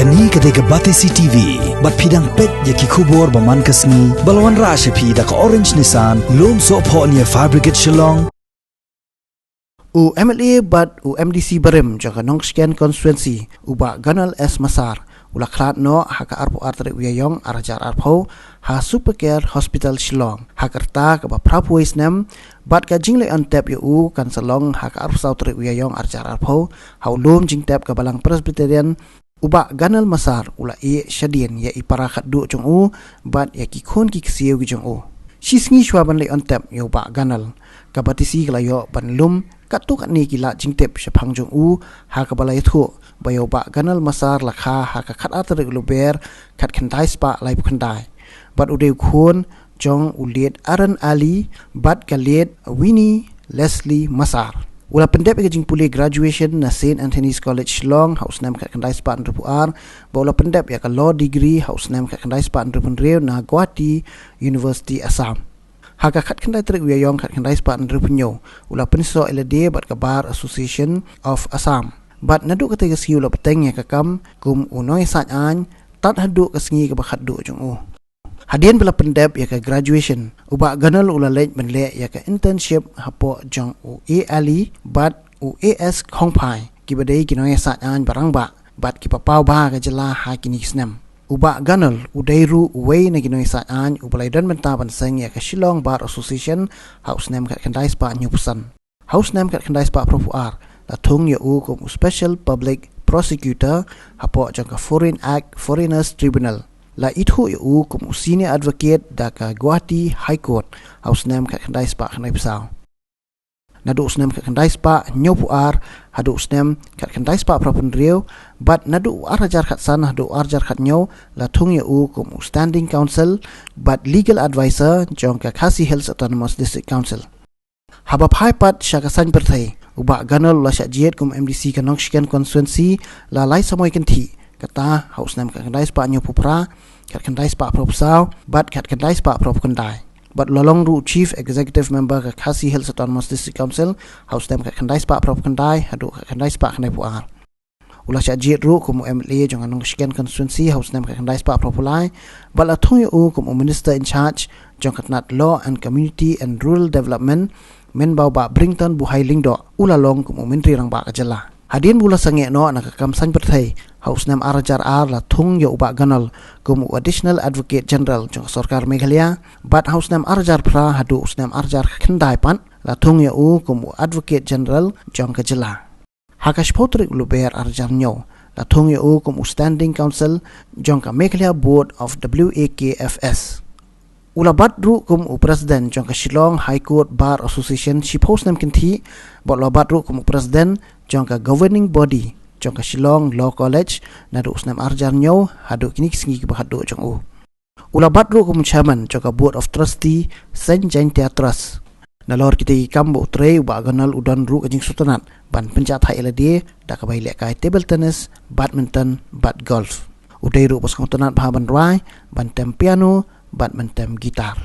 Kani kadega Batesi TV, bat pidang pet yaki kubor baman kasni, balawan rasha pi da ka orange Nissan, lom so po niya Fabricate Shillong. MLA bat MDC Barem jaka Nongshken constituency uba Ganal S Masar ula klat no haka arpo artere uyayong arajar arpo ha Supercare Hospital Shillong hakarta ka ba prapuis nem bat ka jingle on tap yu kan salong haka arpo sautere uyayong arajar arpo ha ulum jing tap ka balang Presbyterian uba Ganal Masar ula shadien ya iparakat du jong u bat ya ki khon ki ksiu gi jong u shisngi shwaban le on tap yu ba Ganal ka batisi glayo ban lum katuk ni kila jingtep shapang jong u ha ka balai thu bayo ba Ganal Masar lakha ha ka khat atar luber khat khandai spa lai khandai bat ude khon jong uliet Aran Ali bat galet Winnie Leslie Masar ula pendep ke jing puli graduation na St Anthony's College Long house nam khat khandai spa ndu ar ba ula pendep ya ka law degree house nam khat khandai spa ndu punreu na Guwahati University Assam haka khat khandai trek uyayong khat khandai spa ndu punyo ula penso LD bat ka Bar Association of Assam bat nadu ka tega siu la peteng ya ka kam kum unoi sat an tat hadu ka sngi ka bakhat du jong u hadien bela pendep ya ka graduation uba Ganal ula lej benle ya ka internship hapo jong u ali bat u as khongpai ki badai ki noi sat an barang ba bat ki papau ba ka jela ha ki ni snam uba Ganal udairu uwei na ginoi sa an ubalai dan menta ban seng ya ka Shillong Bar Association house name kat khandai spa New Pusan house name kat khandai spa profu ar la thung ya u kum special public prosecutor hapo jang ka Foreign Act Foreigners Tribunal la ithu ya u kum senior advocate da ka Guwahati High Court house name kat khandai spa khandai psau nadu snem kat khandai spa nyopu ar hadu snem kat khandai spa propun riu but nadu arajar khat san hadu arjar khat nyo la thung ya u kum standing council but legal advisor jong ka Khasi Hills Autonomous District Council haba phai pat shaka san perthai uba Ganal la sha jiet kum MDC ka Nongshken constituency la lai samoy kan thi kata house name kat khandai spa nyopu pra kat khandai spa propsau but kat khandai spa prop kandai but lolong ru chief executive member ka Khasi Hills Autonomous District Council house name kat khandai spa prop kandai hadu khandai spa khandai puar ula cha jit ru kum MLA jong Nongshken constituency house name kat khandai spa propulai bala thung yu kum minister in charge jong katnat law and community and rural development men bau ba Brington Buhai Lingdo ula long kum menteri rang ba ka jela hadin bula sange no na kam san perthai house name arajar ar la thung yu ba Ganal kum additional advocate general jong sarkar Meghalaya but house name arajar pra hadu usnam arajar khandai pan la thung yu kum advocate general jong ka jela hakash potrik luber arajar nyo la thung yu kum standing council jong ka Meghalaya board of WAKFS ula badru kum president jong ka Shillong High Court Bar Association shi post nam kinthi bot la badru kum president jong ka governing body jong ka Shillong Law College na du usnam arjar nyo hadu kini singi ki bahadu jong u ula badru kum chairman jong ka board of trustee Saint Jaintia Trust na lor kiti kambo tre ba Ganal udan ru kajing sutanat ban penchat hai LD da ka baile kai table tennis badminton bat golf udai ru pas kontonat bahaban rai ban tem piano badminton gitar